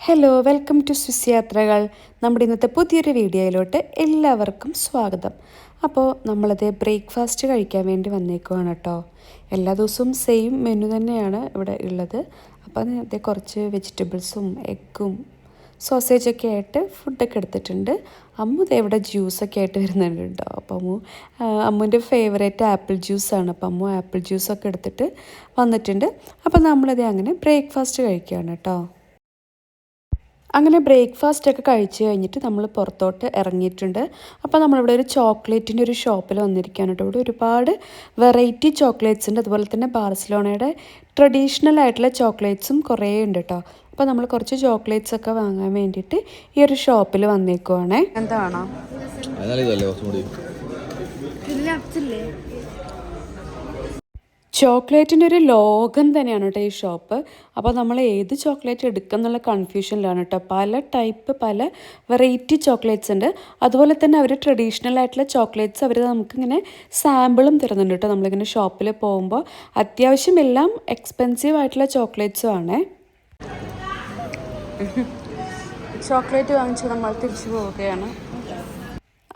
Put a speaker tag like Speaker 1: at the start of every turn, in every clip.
Speaker 1: Hello welcome to Swiss യാത്രകൾ. നമ്മുടെ ഇന്നത്തെ പുതിയൊരു വീഡിയോയിലോട്ട് എല്ലാവർക്കും സ്വാഗതം. അപ്പോൾ നമ്മളത് ബ്രേക്ക്ഫാസ്റ്റ് കഴിക്കാൻ വേണ്ടി വന്നേക്കുവാണ് കേട്ടോ. എല്ലാ ദിവസവും സെയിം മെനു തന്നെയാണ് ഇവിടെ ഉള്ളത്. അപ്പോൾ നേരത്തെ കുറച്ച് വെജിറ്റബിൾസും എഗ്ഗും സോസേജൊക്കെ ആയിട്ട് ഫുഡൊക്കെ എടുത്തിട്ടുണ്ട്. അമ്മു ഇവിടെ ജ്യൂസൊക്കെ ആയിട്ട് വരുന്നുണ്ട് കേട്ടോ. അപ്പോൾ അമ്മുവിൻ്റെ ഫേവറേറ്റ് ആപ്പിൾ ജ്യൂസാണ്. അപ്പോൾ അമ്മു ആപ്പിൾ ജ്യൂസൊക്കെ എടുത്തിട്ട് വന്നിട്ടുണ്ട്. അപ്പോൾ നമ്മളത് അങ്ങനെ ബ്രേക്ക്ഫാസ്റ്റ് കഴിക്കുകയാണ് കേട്ടോ. അങ്ങനെ ബ്രേക്ക്ഫാസ്റ്റൊക്കെ കഴിച്ച് കഴിഞ്ഞിട്ട് നമ്മൾ പുറത്തോട്ട് ഇറങ്ങിയിട്ടുണ്ട്. അപ്പോൾ നമ്മളിവിടെ ഒരു ചോക്ലേറ്റിൻ്റെ ഒരു ഷോപ്പിൽ വന്നിരിക്കുകയാണ് കേട്ടോ. ഇവിടെ ഒരുപാട് വെറൈറ്റി ചോക്ലേറ്റ്സ് ഉണ്ട്. അതുപോലെ തന്നെ ബാർസലോണയുടെ ട്രഡീഷണൽ ആയിട്ടുള്ള ചോക്ലേറ്റ്സും കുറേ ഉണ്ട് കേട്ടോ. അപ്പോൾ നമ്മൾ കുറച്ച് ചോക്ലേറ്റ്സ് ഒക്കെ വാങ്ങാൻ വേണ്ടിയിട്ട് ഈ ഒരു ഷോപ്പിൽ വന്നേക്കുവാണേ. എന്താണോ ചോക്ലേറ്റിൻ്റെ ഒരു ലോകം തന്നെയാണ് കേട്ടോ ഈ ഷോപ്പ്. അപ്പോൾ നമ്മൾ ഏത് ചോക്ലേറ്റ് എടുക്കുക എന്നുള്ള കൺഫ്യൂഷനിലാണ് കേട്ടോ. പല വെറൈറ്റി ചോക്ലേറ്റ്സ് ഉണ്ട്. അതുപോലെ തന്നെ അവർ ട്രഡീഷണൽ ആയിട്ടുള്ള ചോക്ലേറ്റ്സ് അവർ നമുക്കിങ്ങനെ സാമ്പിളും തരുന്നുണ്ട് കേട്ടോ. നമ്മളിങ്ങനെ ഷോപ്പിൽ പോകുമ്പോൾ അത്യാവശ്യം എല്ലാം എക്സ്പെൻസീവ് ആയിട്ടുള്ള ചോക്ലേറ്റ്സും ആണേ. ചോക്ലേറ്റ് വാങ്ങിച്ച് നമ്മൾ തിരിച്ചു പോവുകയാണ്.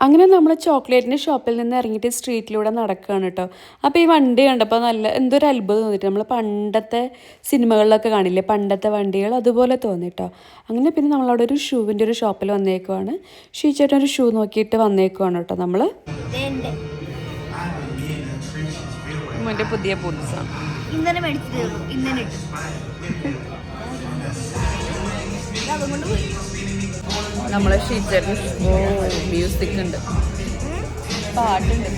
Speaker 1: അങ്ങനെ നമ്മൾ ചോക്ലേറ്റിൻ്റെ ഷോപ്പിൽ നിന്ന് ഇറങ്ങിയിട്ട് സ്ട്രീറ്റിലൂടെ നടക്കുകയാണ് കേട്ടോ. അപ്പോൾ ഈ വണ്ടി കണ്ടപ്പോൾ എന്തൊരു അത്ഭുതം തോന്നിയിട്ട്, നമ്മൾ പണ്ടത്തെ സിനിമകളിലൊക്കെ കാണില്ലേ പണ്ടത്തെ വണ്ടികൾ, അതുപോലെ തോന്നി കേട്ടോ. അങ്ങനെ പിന്നെ നമ്മളവിടെ ഒരു ഷൂവിൻ്റെ ഒരു ഷോപ്പിൽ വന്നേക്കുവാണ്. ചേട്ടൻ ഒരു ഷൂ നോക്കിയിട്ട് വന്നേക്കുവാണ് കേട്ടോ. നമ്മൾ എൻ്റെ പുതിയ ബൂട്ട്സാണ് ഇന്നലെ മേടിച്ചത്. ഇന്നലെ നമ്മളെ ഷീച്ചേട്ടൻ മ്യൂസിക് ഉണ്ട്, പാട്ടുണ്ട്.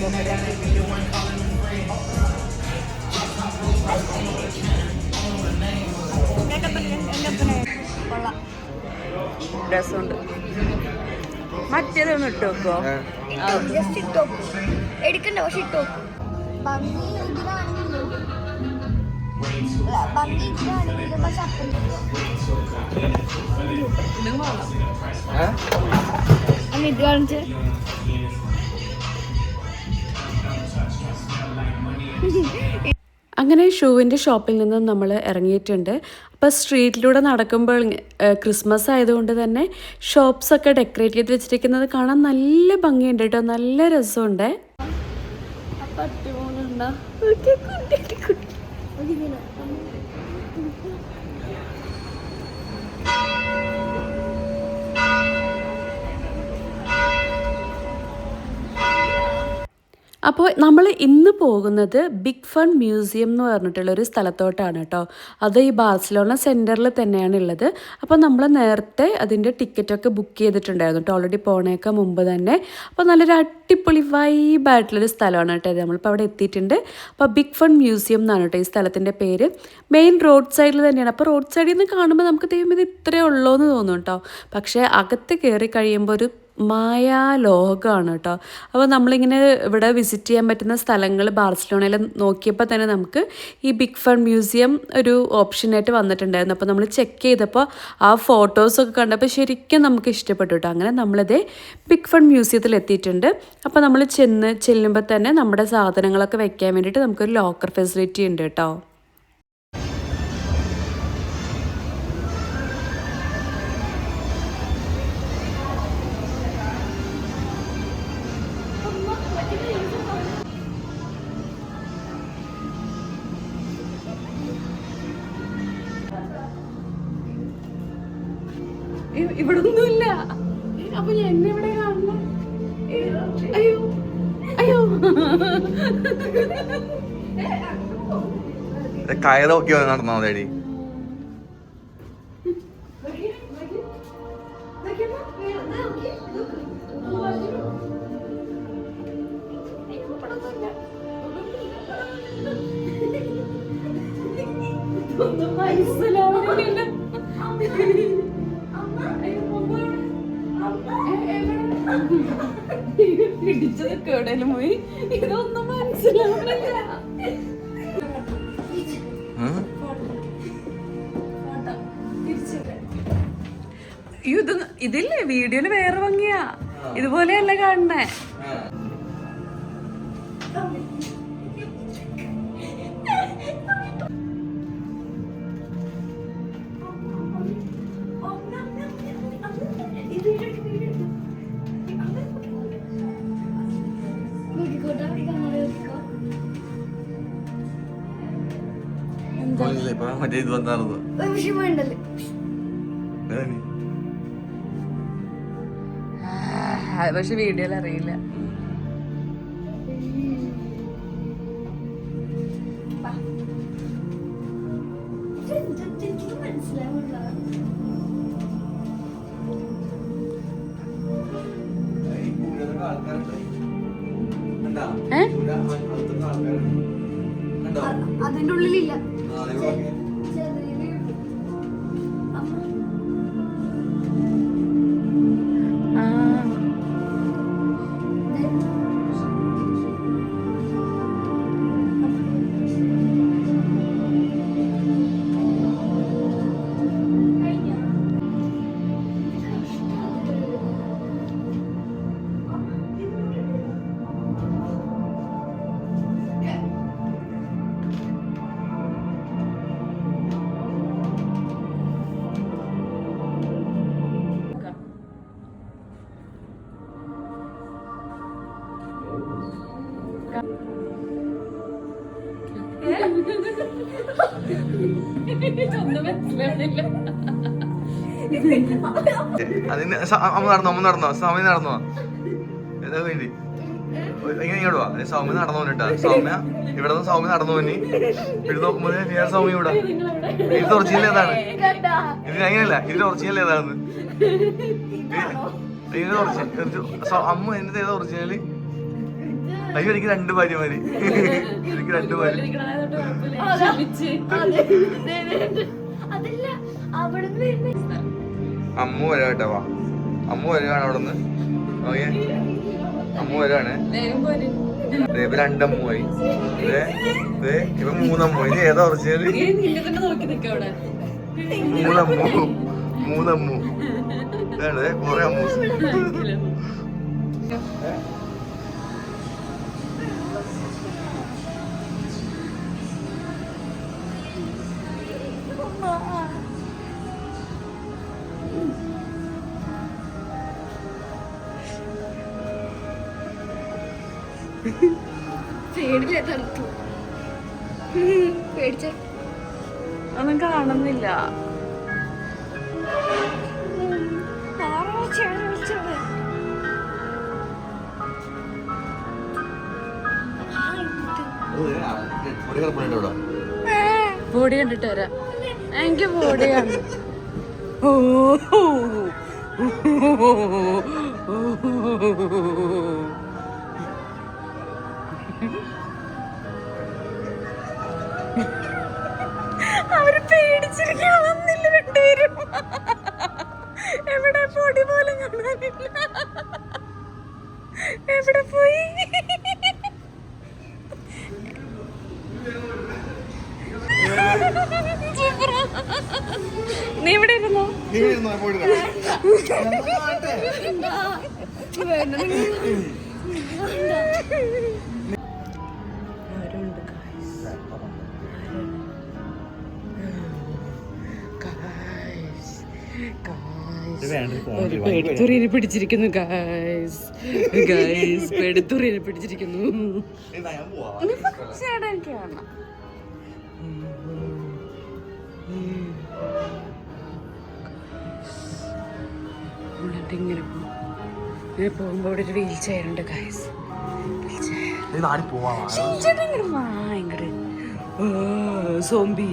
Speaker 1: രസമുണ്ട്. മറ്റേതൊന്നും ഇട്ട് വെക്കോ?
Speaker 2: എടുക്കണ്ട, പക്ഷെ ഇട്ടോ ഇത് കാണിച്ച്
Speaker 1: അങ്ങനെ ഷൂവിൻ്റെ ഷോപ്പിൽ നിന്ന് നമ്മൾ ഇറങ്ങിയിട്ടുണ്ട്. അപ്പോൾ സ്ട്രീറ്റിലൂടെ നടക്കുമ്പോൾ ക്രിസ്മസ് ആയതുകൊണ്ട് തന്നെ ഷോപ്സൊക്കെ ഡെക്കറേറ്റ് ചെയ്ത് വെച്ചിരിക്കുന്നത് കാണാൻ നല്ല ഭംഗിയുണ്ട് കേട്ടോ. നല്ല രസമുണ്ട്. അപ്പോൾ നമ്മൾ ഇന്ന് പോകുന്നത് ബിഗ് ഫൺ മ്യൂസിയം എന്ന് പറഞ്ഞിട്ടുള്ളൊരു സ്ഥലത്തോട്ടാണ് കേട്ടോ. അത് ഈ ബാർസലോണ സെൻറ്ററിൽ തന്നെയാണ് ഉള്ളത്. അപ്പോൾ നമ്മൾ നേരത്തെ അതിൻ്റെ ടിക്കറ്റൊക്കെ ബുക്ക് ചെയ്തിട്ടുണ്ടായിരുന്നു കേട്ടോ, ഓൾറെഡി പോണേക്ക് മുമ്പ് തന്നെ. അപ്പോൾ നല്ലൊരു അടിപൊളി വൈബായിട്ടുള്ളൊരു സ്ഥലമാണ് കേട്ടോ. നമ്മളിപ്പോൾ അവിടെ എത്തിയിട്ടുണ്ട്. അപ്പോൾ ബിഗ് ഫൺ മ്യൂസിയം എന്നാണ് കേട്ടോ ഈ സ്ഥലത്തിൻ്റെ പേര്. മെയിൻ റോഡ് സൈഡിൽ തന്നെയാണ്. അപ്പോൾ റോഡ് സൈഡിൽ നിന്ന് കാണുമ്പോൾ നമുക്ക് ദൈവം ഇത് ഇത്രയേ ഉള്ളൂ എന്ന് തോന്നും കേട്ടോ. പക്ഷേ അകത്ത് കയറി കഴിയുമ്പോൾ ഒരു മായാലോകമാണ് കേട്ടോ. അപ്പോൾ നമ്മളിങ്ങനെ ഇവിടെ വിസിറ്റ് ചെയ്യാൻ പറ്റുന്ന സ്ഥലങ്ങൾ ബാർസലോണയിൽ നോക്കിയപ്പോൾ തന്നെ നമുക്ക് ഈ ബിഗ് ഫൺ മ്യൂസിയം ഒരു ഓപ്ഷനായിട്ട് വന്നിട്ടുണ്ടായിരുന്നു. അപ്പോൾ നമ്മൾ ചെക്ക് ചെയ്തപ്പോൾ ആ ഫോട്ടോസൊക്കെ കണ്ടപ്പോൾ ശരിക്കും നമുക്ക് ഇഷ്ടപ്പെട്ടു കേട്ടോ. അങ്ങനെ നമ്മളിതേ ബിഗ് ഫൺ മ്യൂസിയത്തിൽ എത്തിയിട്ടുണ്ട്. അപ്പോൾ നമ്മൾ ചെല്ലുമ്പോൾ തന്നെ നമ്മുടെ സാധനങ്ങളൊക്കെ വെക്കാൻ വേണ്ടിയിട്ട് നമുക്കൊരു ലോക്കർ ഫെസിലിറ്റി ഉണ്ട് കേട്ടോ. ഇവിടെ ഒന്നുമില്ല. അപ്പൊ എന്നെ ഇവിടെ കാണണം. അയ്യോ അയ്യോ,
Speaker 3: കയറൊക്കെ നടന്നാ മതി.
Speaker 1: പിടിച്ചതൊക്കെ എവിടെയും പോയി. ഇതൊന്നും മനസ്സിലാവുന്നില്ല. ഇതില്ലേ വീഡിയോയില് വേറെ ഭംഗിയാ, ഇതുപോലെയല്ല കാണണേ.
Speaker 2: നോക്കിക്കോട്ടെ ഈ കണ്ണാടി നോക്കിക്കോ.
Speaker 3: ഇപ്പൊ മറ്റേ ഇത് വന്നായിരുന്നു
Speaker 2: ഒരു വിഷയമുണ്ടല്ലേ
Speaker 1: പക്ഷെ വീഡിയോയിൽ അറിയില്ല.
Speaker 2: എനിക്ക് മനസ്സിലാവില്ല. അതിന്റെ ഉള്ളിലില്ല.
Speaker 3: അതിന് അമ്മ നടന്നോ സൗമ്യ നടന്നോ എന്താ വേണ്ടി ഇങ്ങനെ ഇങ്ങോട്ടുവാ സൗമ്യ നടന്നു പോന്നിട്ടാ സൗമ്യ ഇവിടെ നിന്ന് സൗമ്യ നടന്നു പോന്നി ഇവിടെ നോക്കുമ്പോ ഞാൻ സൗമ്യ ഇവിടെ ഇത് ഒറിജിനൽ ഏതാണ് ഇത് അങ്ങനെയല്ല ഇതിന്റെ ഒറിജിനൽ ഏതാണെന്ന് ഇതിന്റെ ഒറിജിനൽ അമ്മ എന്റെ ഏതാ ഒറിജിനല് അയ്യോ എനിക്ക് 2 ഭാര്യമാര് എനിക്ക് 2 ഭാര്യ അമ്മ വരാട്ടോ വാ അമ്മ വരുവാണ് അവിടെ നിന്ന് ഓക്കെ അമ്മ വരുവാണ് ഇപ്പൊ 2 അമ്മുമായി ഇപ്പൊ 3 അമ്മ ഇത് ഏതാ ഒറിജിനല് 3 അമ്മു ഇതാണ് കൊറേ അമ്മൂസ്
Speaker 2: പേടില്ലേ തണുത്തു പേടിച്ച
Speaker 1: ഒന്നും കാണുന്നില്ല. ബോഡി കണ്ടിട്ട് വരാം. എനിക്ക് ബോഡി കാണും. അവര് പേടിച്ചിരിക്കാൻ വന്നില്ല രണ്ടുപേരും. എവിടെ പൊടി പോലും കാണാനില്ല. എവിടെ പോയി? നീ ഇവിടെ ഇരുന്നോ? പെടുത്തുറിയെ പിടിച്ചിരിക്കുന്നു ഗായ്സ്. പെടുത്തുറിയെ പിടിച്ചിരിക്കുന്നു. ചേട്ടാ എനിക്ക് കാണാം. ഇങ്ങനെ പോകുമ്പോ ഇവിടെ ഒരു വീൽ ചെയർ ഉണ്ട് ഗായ്സ്. ഭയങ്കര സോംബി.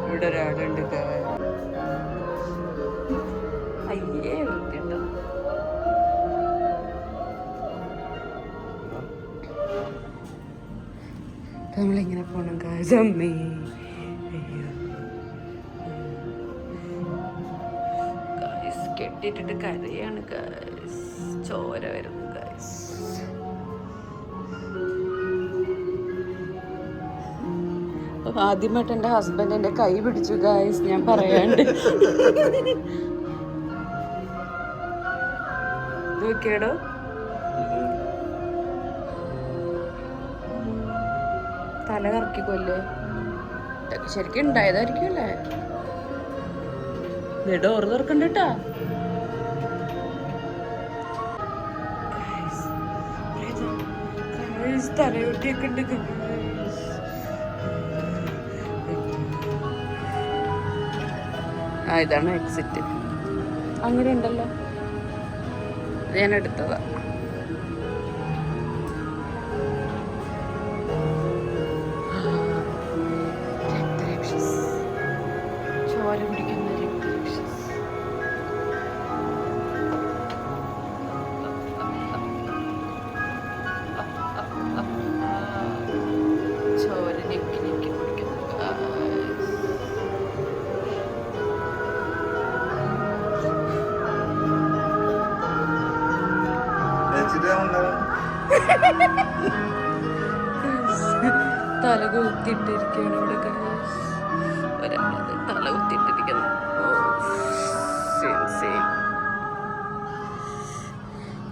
Speaker 1: ഇവിടെ ഒരാളുണ്ട്. അയ്യേ വൃത്തിയുണ്ടോ? നമ്മളിങ്ങനെ പോണം ഗായ്സ്. അമ്മേ ഗായ്സ് കെട്ടിട്ടിട്ട് കരയാണ് ഗായ്സ്. ചോര വരുന്നു ഗായ്സ്. ആദ്യമായിട്ട് എൻ്റെ ഹസ്ബൻഡ് എൻ്റെ കൈ പിടിച്ചു ഗായ്സ്. ഞാൻ പറയാണ്ട് നോക്കിയാടോ തല കറക്കിക്കൊല്ലേ ഇതൊക്കെ ശരിക്കും ഉണ്ടായതായിരിക്കും അല്ലേ ഡോറ് തുറക്കണ്ടട്ടാ തലയൊട്ടിയൊക്കെ ഉണ്ട് ആ ഇതാണ് എക്സിറ്റ് അങ്ങനെ ഉണ്ടല്ലോ ഞാൻ എടുത്തതാ ചോര പിടിക്കുന്ന രക്തരക്ഷസ് ചോര ഞെക്കി ഞെക്കി പിടിക്കുന്നു തല കുത്തിയിട്ടിരിക്കുകയാണ് ഇവിടെ ഒരാളത് തല കുത്തിയിട്ടിരിക്കുന്നു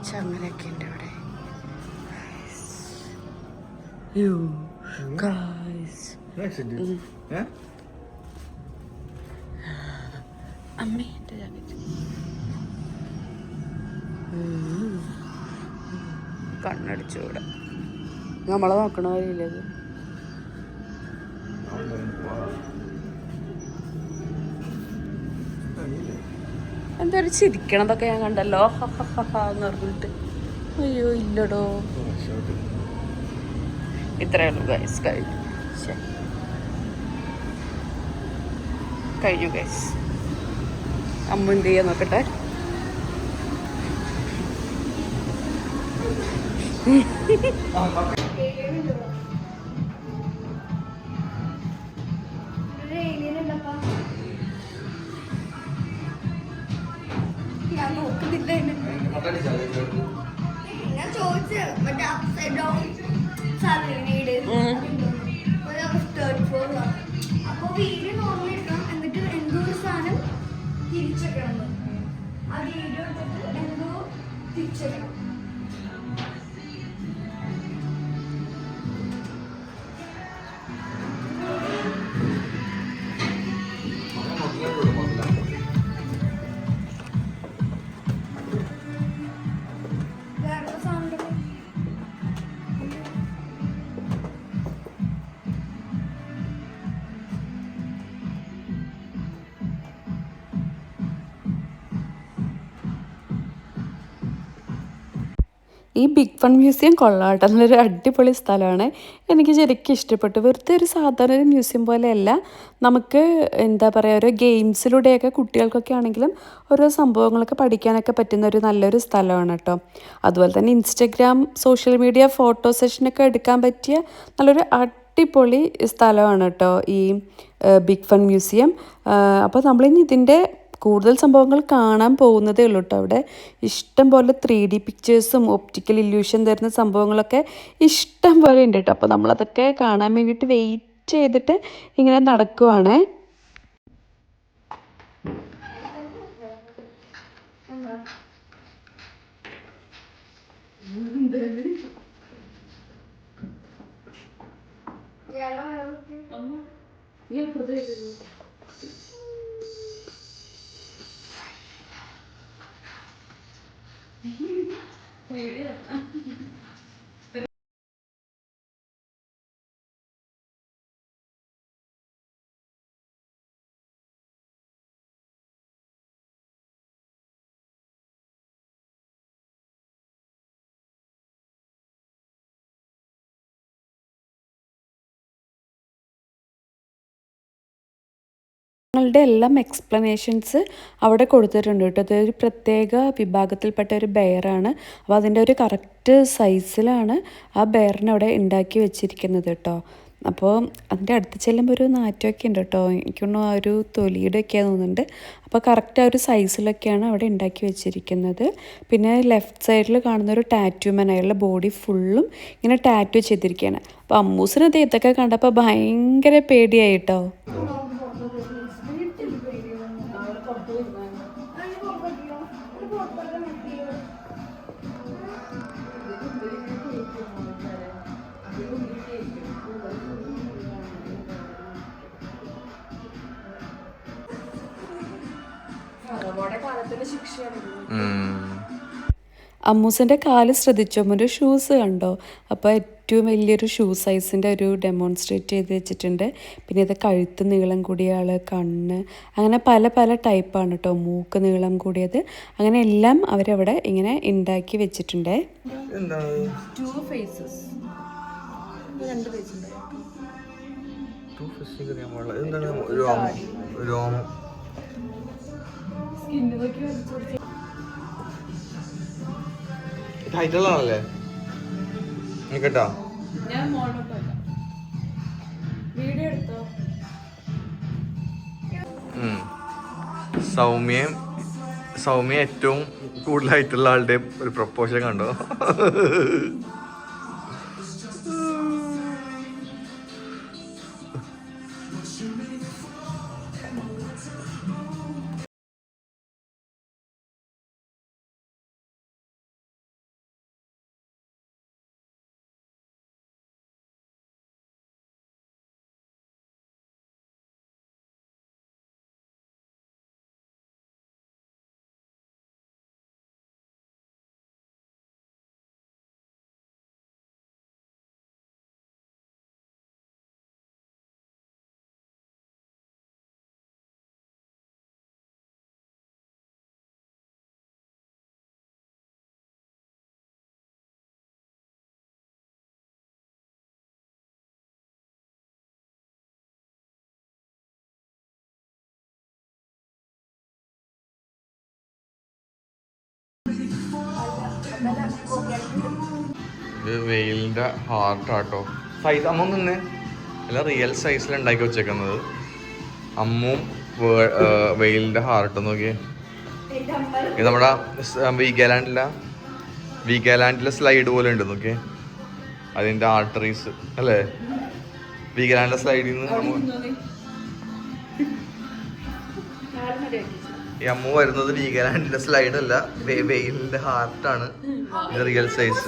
Speaker 1: ചങ്ങനൊക്കെ ഉണ്ട് ഇവിടെ അമ്മേ എൻ്റെ ജാക്കറ്റ് കണ്ണടിച്ചു ഇവിടെ നമ്മളെ നോക്കണ വഴിയില്ലത് എന്താ ഒരു ചിരിക്കണതൊക്കെ ഞാൻ കണ്ടല്ലോ എന്ന് പറഞ്ഞിട്ട് അയ്യോ ഇല്ലടോ ഇത്രയേ ഉള്ളൂ ഗൈസ് കഴിഞ്ഞു കഴിഞ്ഞു ഗൈസ് അമ്മ എന്ത് ചെയ്യാൻ നോക്കട്ടെ
Speaker 2: ഞാൻ നോക്കുന്നില്ല ഞാൻ ചോദിച്ചു മറ്റേ അപ്സൈഡ് ഡൗൺ സാലറിയുടെ തേർഡ് ഫ്ലോർ അപ്പൊ വീഡിയോ നോർമൽ എടുക്കണം എന്നിട്ട് എന്തോ ഒരു സാധനം തിരിച്ചെക്കണം ആ വീഡിയോ എടുത്തിട്ട് എന്തോ തിരിച്ചെക്കണം
Speaker 1: ഈ ബിഗ് ഫൺ മ്യൂസിയം കൊള്ളാട്ടോ നല്ലൊരു അടിപൊളി സ്ഥലമാണ് എനിക്ക് ശരിക്കും ഇഷ്ടപ്പെട്ടു വെറുതെ ഒരു സാധാരണ ഒരു മ്യൂസിയം പോലെയല്ല നമുക്ക് എന്താ പറയുക ഓരോ ഗെയിംസിലൂടെയൊക്കെ കുട്ടികൾക്കൊക്കെ ആണെങ്കിലും ഓരോ സംഭവങ്ങളൊക്കെ പഠിക്കാനൊക്കെ പറ്റുന്ന ഒരു നല്ലൊരു സ്ഥലമാണ് കേട്ടോ അതുപോലെ തന്നെ ഇൻസ്റ്റഗ്രാം സോഷ്യൽ മീഡിയ ഫോട്ടോ സെഷനൊക്കെ എടുക്കാൻ പറ്റിയ നല്ലൊരു അടിപൊളി സ്ഥലമാണ് കേട്ടോ ഈ ബിഗ് ഫൺ മ്യൂസിയം അപ്പോൾ നമ്മളിനി ഇതിൻ്റെ കൂടുതൽ സംഭവങ്ങൾ കാണാൻ പോകുന്നതേ ഉള്ളൂ കേട്ടോ അവിടെ ഇഷ്ടം പോലെ 3D പിക്ചേഴ്സും ഒപ്റ്റിക്കൽ ഇല്യൂഷൻ തരുന്ന സംഭവങ്ങളൊക്കെ ഇഷ്ടം പോലെ ഉണ്ട് കേട്ടോ അപ്പോൾ നമ്മളതൊക്കെ കാണാൻ വേണ്ടിയിട്ട് വെയിറ്റ് ചെയ്തിട്ട് ഇങ്ങനെ നടക്കുവാണ് ങ്ങളുടെ എല്ലാം എക്സ്പ്ലനേഷൻസ് അവിടെ കൊടുത്തിട്ടുണ്ട് കേട്ടോ അതൊരു പ്രത്യേക വിഭാഗത്തിൽപ്പെട്ട ഒരു ബെയറാണ് അപ്പോൾ അതിൻ്റെ ഒരു കറക്റ്റ് സൈസിലാണ് ആ ബെയറിനെ അവിടെ ഉണ്ടാക്കി വെച്ചിരിക്കുന്നത് കേട്ടോ അപ്പോൾ അതിൻ്റെ അടുത്ത് ചെല്ലുമ്പോൾ ഒരു നാറ്റമൊക്കെ ഉണ്ട് കേട്ടോ എനിക്കൊന്നും ആ ഒരു തൊലിയുടെ ഒക്കെയാണ് തോന്നുന്നുണ്ട് അപ്പോൾ കറക്റ്റ് ആ ഒരു സൈസിലൊക്കെയാണ് അവിടെ ഉണ്ടാക്കി വെച്ചിരിക്കുന്നത് പിന്നെ ലെഫ്റ്റ് സൈഡിൽ കാണുന്ന ഒരു ടാറ്റൂമാൻ അയാളുടെ ബോഡി ഫുള്ളും ഇങ്ങനെ ടാറ്റു ചെയ്തിരിക്കുകയാണ് അപ്പോൾ അമ്മൂസിന് ഇതൊക്കെ കണ്ടപ്പോൾ ഭയങ്കര പേടിയായി കേട്ടോ അമ്മൂസിൻ്റെ കാല് ശ്രദ്ധിച്ചോ, ഒരു ഷൂസ് കണ്ടോ? അപ്പോൾ ഏറ്റവും വലിയൊരു ഷൂ സൈസിൻ്റെ ഒരു ഡെമോൺസ്ട്രേറ്റ് ചെയ്ത് വെച്ചിട്ടുണ്ട്. പിന്നെ ഇത് കഴുത്ത് നീളം കൂടിയ ആള്, കണ്ണ്, അങ്ങനെ പല പല ടൈപ്പാണ് കേട്ടോ. മൂക്ക് നീളം കൂടിയത്, അങ്ങനെ എല്ലാം അവരവിടെ ഇങ്ങനെ ഉണ്ടാക്കി വെച്ചിട്ടുണ്ട്.
Speaker 3: ടൈറ്റിലാണല്ലേ കേട്ടോ. സൗമ്യ ഏറ്റവും കൂടുതലായിട്ടുള്ള ആളുടെ ഒരു പ്രപ്പോസൽ കണ്ടോ? ഇത് വെയിലിന്റെ ഹാർട്ടാട്ടോ. സൈസ് അമ്മ നിന്ന് അല്ല, റിയൽ സൈസിൽ ഉണ്ടാക്കി വെച്ചേക്കുന്നത്. അമ്മും വെയിലിന്റെ ഹാർട്ട് നോക്കിയേ. ഇത് നമ്മുടെ വീഗാലാൻഡിലെ സ്ലൈഡ് പോലെ ഉണ്ട് നോക്കിയേ, അതിന്റെ ആർട്ടറീസ് അല്ലേ? വീഗാലാൻഡിലെ സ്ലൈഡിൽ നിന്ന് ഈ അമ്മ വരുന്നത് വീഗാലാൻഡിന്റെ സ്ലൈഡ് അല്ല, വെയിലിന്റെ ഹാർട്ടാണ്. ഇത് റിയൽ സൈസ്.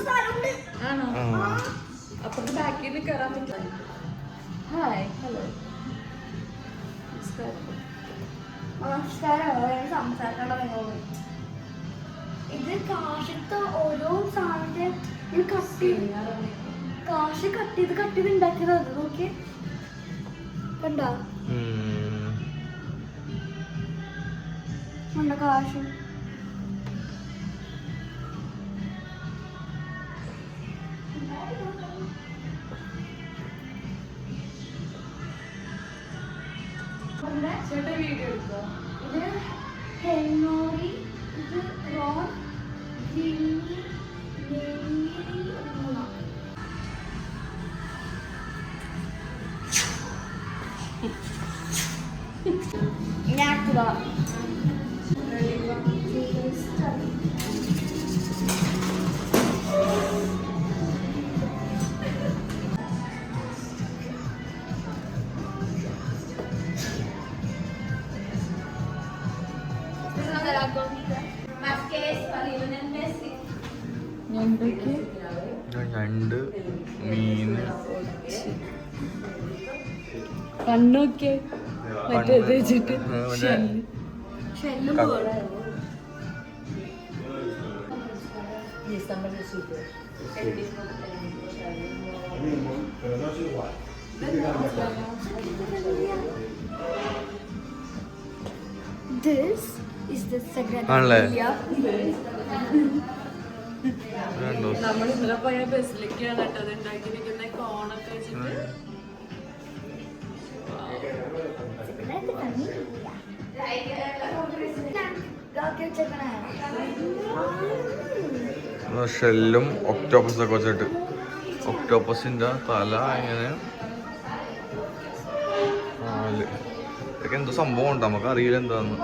Speaker 2: ഇത് കാശത്തെ ഓരോ സാധനത്തെ കാശ് കട്ട് ചെയ്ത് ഉണ്ടാക്കിയത്. അത് നോക്കി കണ്ടോ കാശ്. ഇത് ഹെന്നോറി, ഇത് റോൺ, ജിമ്മി, നെയ്മി, നാക്ട.
Speaker 3: ഞണ്ട്, മീന്,
Speaker 1: കണ്ണൊക്കെ മറ്റേത് വെച്ചിട്ട്
Speaker 2: This is the Sagrada
Speaker 3: ആണല്ലേ?
Speaker 2: Familia.
Speaker 1: നമ്മൾ ഇന്നലെ പോയ ബസിലേക്കാണ് കേട്ടോ അത് ഉണ്ടാക്കിയിരിക്കുന്ന കോണൊക്കെ വെച്ചിട്ട്.
Speaker 3: ഷെല്ലും ഒക്ടോപ്പസ് ഒക്കെ വെച്ചിട്ട്, ഒക്ടോപ്പസിന്റെ തല ഇങ്ങനെ ഇതൊക്കെ എന്തോ സംഭവം ഉണ്ട്, നമുക്ക് അറിയില്ല എന്താന്ന്.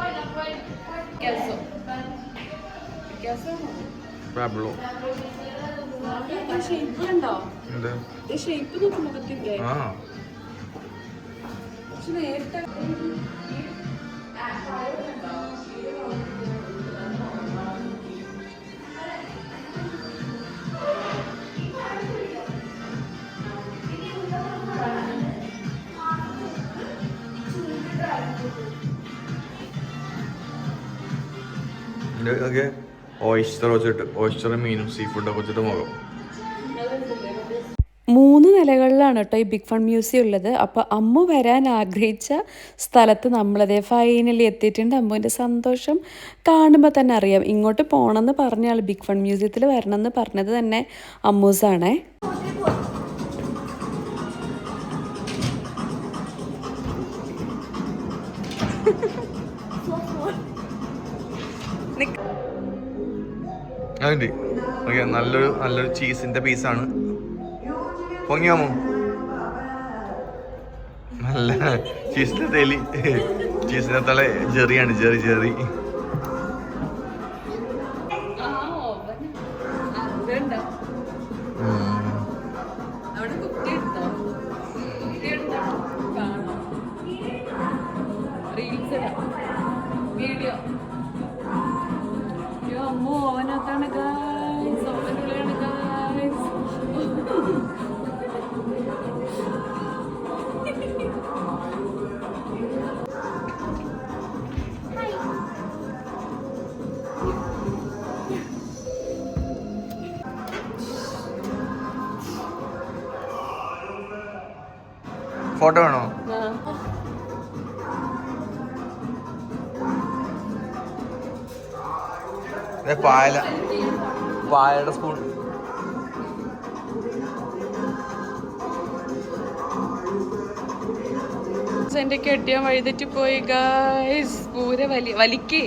Speaker 3: പാബ്ലോ
Speaker 1: ഷേപ്പ് മുഖത്തിന്റെ
Speaker 3: ആ
Speaker 1: നേരത്തെ
Speaker 3: ഇതൊക്കെ ഓയിസ്റ്റർ വെച്ചിട്ട് ഓയിസ്റ്ററും മീനും സീ ഫുഡൊക്കെ വെച്ചിട്ട് മുഖം
Speaker 1: 3 നിലകളിലാണ് കേട്ടോ ഈ ബിഗ് ഫൺ മ്യൂസിയം ഉള്ളത്. അപ്പോൾ അമ്മു വരാൻ ആഗ്രഹിച്ച സ്ഥലത്ത് നമ്മളതേ ഫൈനലി എത്തിയിട്ടുണ്ട്. അമ്മുവിൻ്റെ സന്തോഷം കാണുമ്പോൾ തന്നെ അറിയാം. ഇങ്ങോട്ട് പോകണമെന്ന് പറഞ്ഞ ആൾ ബിഗ് ഫൺ മ്യൂസിയത്തിൽ വരണമെന്ന് പറഞ്ഞത് തന്നെ അമ്മൂസാണേ.
Speaker 3: അതുണ്ട് ഓക്കെ. നല്ലൊരു ചീസിന്റെ പീസാണ്. പൊങ്ങിയാമോ? നല്ല ചീസിന്റെ തേലി, ചീസിന്റെ തല ജെറിയാണ്, ജെറി. ഫോട്ടോ വേണോ? പായയുടെ സ്പൂൺ.
Speaker 1: എന്റെ കെട്ടിയാൻ വഴിതെറ്റി പോയി ഗായ്സ്. പൂര വലിക്കേ.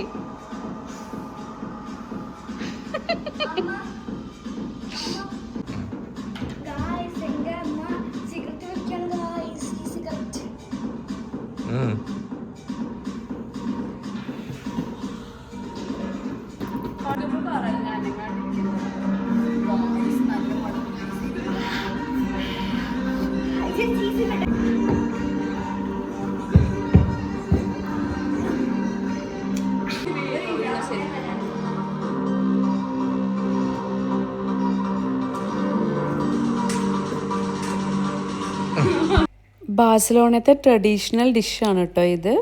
Speaker 1: ബാഴ്സലോണത്തെ ട്രഡീഷണൽ ഡിഷാണ് കേട്ടോ ഇത്.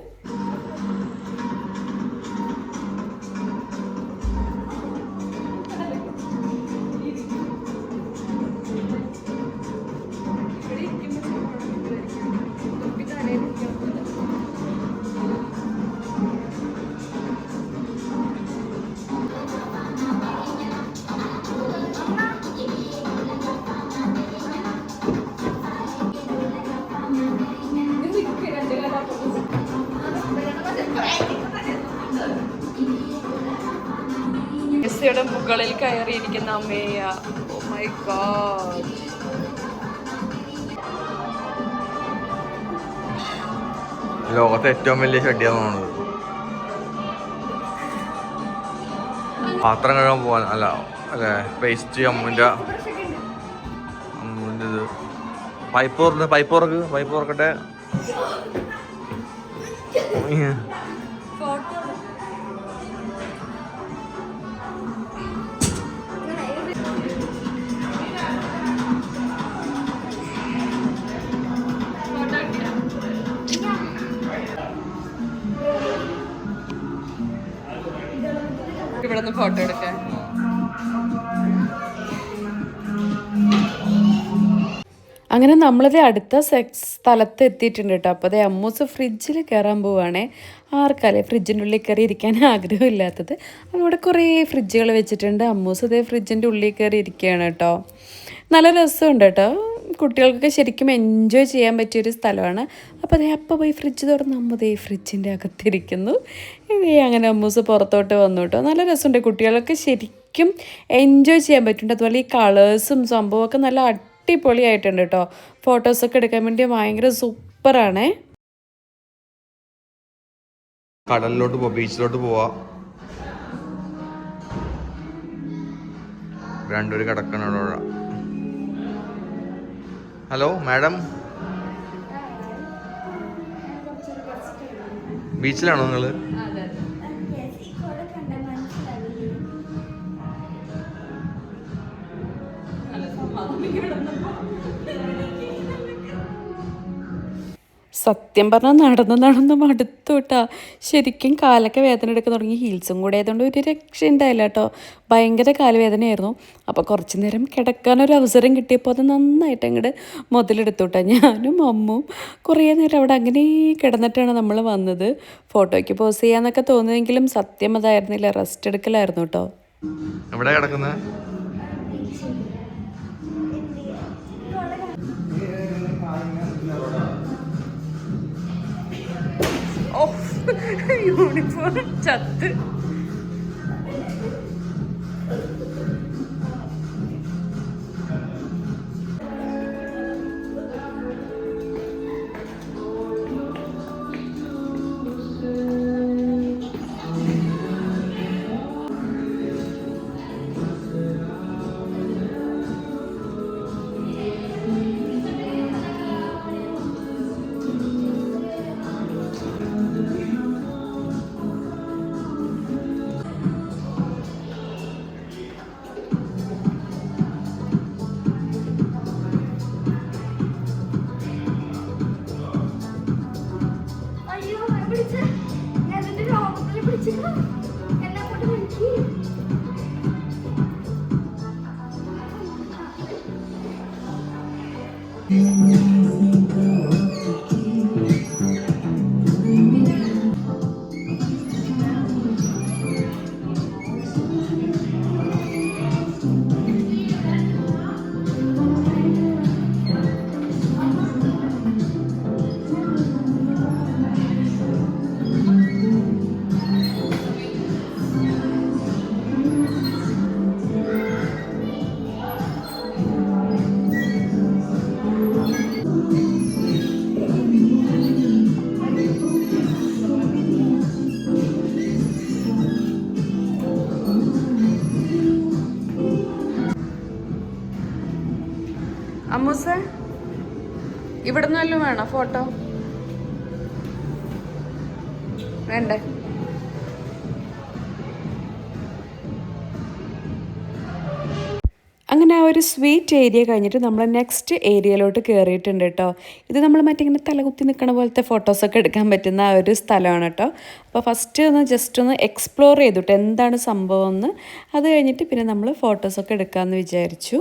Speaker 1: മെസ്സിയുടെ മുകളിൽ കയറിയിരിക്കുന്ന അമ്മേയ. Oh my God.
Speaker 3: ലോകത്തെ ഏറ്റവും വലിയ ഷെഡിയാണെന്നാണ്. പാത്രം കഴുകാൻ പോവാൻ അല്ലേ പേസ്റ്റ് അമ്മുവിൻ്റെ ഇത്. പൈപ്പ് തുറക്കട്ടെ.
Speaker 1: ഇവിടെ നിന്ന് ഫോട്ടോ എടുക്കാൻ. അങ്ങനെ നമ്മളത് അടുത്ത സ്ഥലത്ത് എത്തിയിട്ടുണ്ട് കേട്ടോ. അപ്പോൾ അതേ അമ്മൂസ് ഫ്രിഡ്ജിൽ കയറാൻ പോവുകയാണേ. ആർക്കല്ലേ ഫ്രിഡ്ജിൻ്റെ ഉള്ളിൽ കയറി ഇരിക്കാൻ ആഗ്രഹമില്ലാത്തത്. അവിടെ കുറേ ഫ്രിഡ്ജുകൾ വെച്ചിട്ടുണ്ട്. അമ്മൂസ് അതേ ഫ്രിഡ്ജിൻ്റെ ഉള്ളിൽ കയറി ഇരിക്കുകയാണ് കേട്ടോ. നല്ല രസമുണ്ട് കേട്ടോ. കുട്ടികൾക്കൊക്കെ ശരിക്കും എൻജോയ് ചെയ്യാൻ പറ്റിയൊരു സ്ഥലമാണ്. അപ്പോൾ അതേ അപ്പോൾ പോയി ഫ്രിഡ്ജ് തുറന്ന് അമ്മതേ ഫ്രിഡ്ജിൻ്റെ അകത്തിരിക്കുന്നു. അങ്ങനെ അമ്മൂസ് പുറത്തോട്ട് വന്നു കേട്ടോ. നല്ല രസമുണ്ട്. കുട്ടികളൊക്കെ ശരിക്കും എൻജോയ് ചെയ്യാൻ പറ്റുന്നുണ്ട്. അതുപോലെ ഈ കളേഴ്സും സംഭവമൊക്കെ നല്ല അടിപൊളിയായിട്ടുണ്ട് കേട്ടോ. ഫോട്ടോസൊക്കെ എടുക്കാൻ വേണ്ടി ഭയങ്കര സൂപ്പറാണേ.
Speaker 3: കടലിലോട്ട് ബീച്ചിലോട്ട് പോവാ. രണ്ടുപേര് കിടക്കണം. ഹലോ മാഡം, ബീച്ചിലാണോ നിങ്ങള്?
Speaker 1: സത്യം പറഞ്ഞാൽ നടന്ന് മടുത്തു കേട്ടോ. ശരിക്കും കാലൊക്കെ വേദന എടുക്കാൻ തുടങ്ങി. ഹീൽസും കൂടെ ആയതുകൊണ്ട് ഒരു രക്ഷ ഉണ്ടായില്ല കേട്ടോ. ഭയങ്കര കാലുവേദനയായിരുന്നു. അപ്പോൾ കുറച്ച് നേരം കിടക്കാനൊരു അവസരം കിട്ടിയപ്പോൾ അത് നന്നായിട്ട് അങ്ങോട്ട് മുതലെടുത്തു കേട്ടോ. ഞാനും അമ്മും കുറേ നേരം അവിടെ അങ്ങനെ കിടന്നിട്ടാണ് നമ്മൾ വന്നത്. ഫോട്ടോയ്ക്ക് പോസ് ചെയ്യാന്നൊക്കെ തോന്നുമെങ്കിലും സത്യം അതായിരുന്നില്ല, റെസ്റ്റ് എടുക്കലായിരുന്നു കേട്ടോ.
Speaker 3: എവിടെ കിടക്കുന്നത്?
Speaker 1: യൂണിഫോം ചത്ത്.
Speaker 2: അയ്യോ പിടിച്ച ഞാൻ എന്നിട്ട് രോഗത്തിൽ പിടിച്ചിരുന്നു എന്നെ കൊണ്ട് വിളിക്കി.
Speaker 1: അമ്മൂസ ഇവിടെ നിന്ന് വല്ലതും വേണോ ഫോട്ടോ? വേണ്ടേ? അങ്ങനെ ആ ഒരു സ്വീറ്റ് ഏരിയ കഴിഞ്ഞിട്ട് നമ്മൾ നെക്സ്റ്റ് ഏരിയയിലോട്ട് കയറിയിട്ടുണ്ട് കേട്ടോ. ഇത് നമ്മൾ മറ്റിങ്ങനെ തലകുത്തി നിൽക്കണ പോലത്തെ ഫോട്ടോസൊക്കെ എടുക്കാൻ പറ്റുന്ന ആ ഒരു സ്ഥലമാണ് കേട്ടോ. അപ്പോൾ ഫസ്റ്റ് ഒന്ന് ജസ്റ്റ് ഒന്ന് എക്സ്പ്ലോർ ചെയ്തിട്ട് എന്താണ് സംഭവം എന്ന്, അത് കഴിഞ്ഞിട്ട് പിന്നെ നമ്മൾ ഫോട്ടോസൊക്കെ എടുക്കാമെന്ന് വിചാരിച്ചു.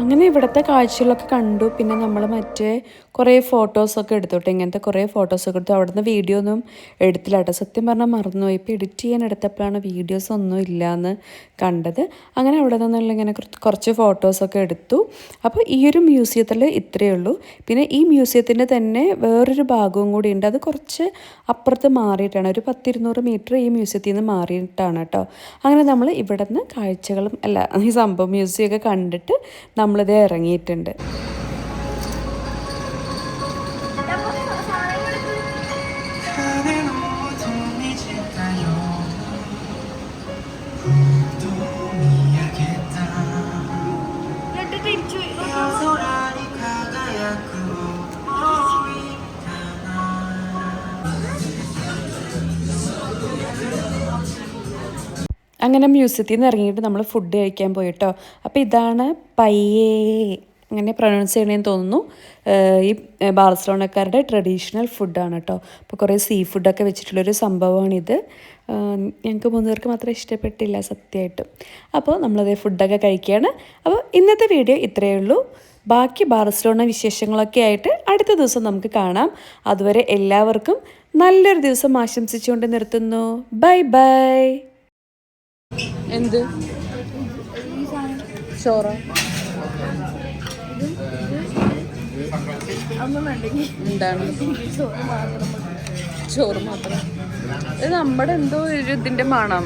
Speaker 1: അങ്ങനെ ഇവിടുത്തെ കാഴ്ചകളൊക്കെ കണ്ടു. പിന്നെ നമ്മൾ മറ്റേ കുറേ ഫോട്ടോസൊക്കെ എടുത്തോട്ടെ, ഇങ്ങനത്തെ കുറേ ഫോട്ടോസൊക്കെ എടുത്തു. അവിടെ നിന്ന് വീഡിയോ ഒന്നും എടുത്തില്ല കേട്ടോ. സത്യം പറഞ്ഞാൽ മറന്നുപോയി. ഇപ്പോൾ എഡിറ്റ് ചെയ്യാൻ എടുത്തപ്പോഴാണ് വീഡിയോസ് ഒന്നും ഇല്ലയെന്ന് കണ്ടത്. അങ്ങനെ അവിടെ നിന്നുള്ള ഇങ്ങനെ കുറച്ച് ഫോട്ടോസൊക്കെ എടുത്തു. അപ്പോൾ ഈ ഒരു മ്യൂസിയത്തിൽ ഇത്രയേ ഉള്ളൂ. പിന്നെ ഈ മ്യൂസിയത്തിൻ്റെ തന്നെ വേറൊരു ഭാഗവും കൂടി ഉണ്ട്. അത് കുറച്ച് അപ്പുറത്ത് മാറിയിട്ടാണ്, ഒരു 10-200 മീറ്റർ ഈ മ്യൂസിയത്തിൽ നിന്ന് മാറിയിട്ടാണ് കേട്ടോ. അങ്ങനെ നമ്മൾ ഇവിടെ നിന്ന് കാഴ്ചകളും ഈ സംഭവം മ്യൂസിയമൊക്കെ കണ്ടിട്ട് നമ്മളിത് ഇറങ്ങിയിട്ടുണ്ട്. അങ്ങനെ മ്യൂസിയത്തിൽ നിന്ന് ഇറങ്ങിയിട്ട് നമ്മൾ ഫുഡ് കഴിക്കാൻ പോയിട്ടോ. അപ്പോൾ ഇതാണ് പയ്യേ, അങ്ങനെ പ്രൊനൗൺസ് ചെയ്യണമെന്ന് തോന്നുന്നു. ഈ ബാർസലോണക്കാരുടെ ട്രഡീഷണൽ ഫുഡാണ് കേട്ടോ. അപ്പോൾ കുറേ സീ ഫുഡൊക്കെ വെച്ചിട്ടുള്ളൊരു സംഭവമാണിത്. ഞങ്ങൾക്ക് 3 പേർക്ക് മാത്രം ഇഷ്ടപ്പെട്ടില്ല സത്യമായിട്ടും. അപ്പോൾ നമ്മളതേ ഫുഡൊക്കെ കഴിക്കുകയാണ്. അപ്പോൾ ഇന്നത്തെ വീഡിയോ ഇത്രയേ ഉള്ളൂ. ബാക്കി ബാർസലോണ വിശേഷങ്ങളൊക്കെ ആയിട്ട് അടുത്ത ദിവസം നമുക്ക് കാണാം. അതുവരെ എല്ലാവർക്കും നല്ലൊരു ദിവസം ആശംസിച്ചുകൊണ്ട് നിർത്തുന്നു. Bye bye. എന്ത് ചോറ എന്താണ്? ചോറ് മാത്രം. ഇത് നമ്മുടെ എന്തോ ഒരു ഇതിന്റെ മണം.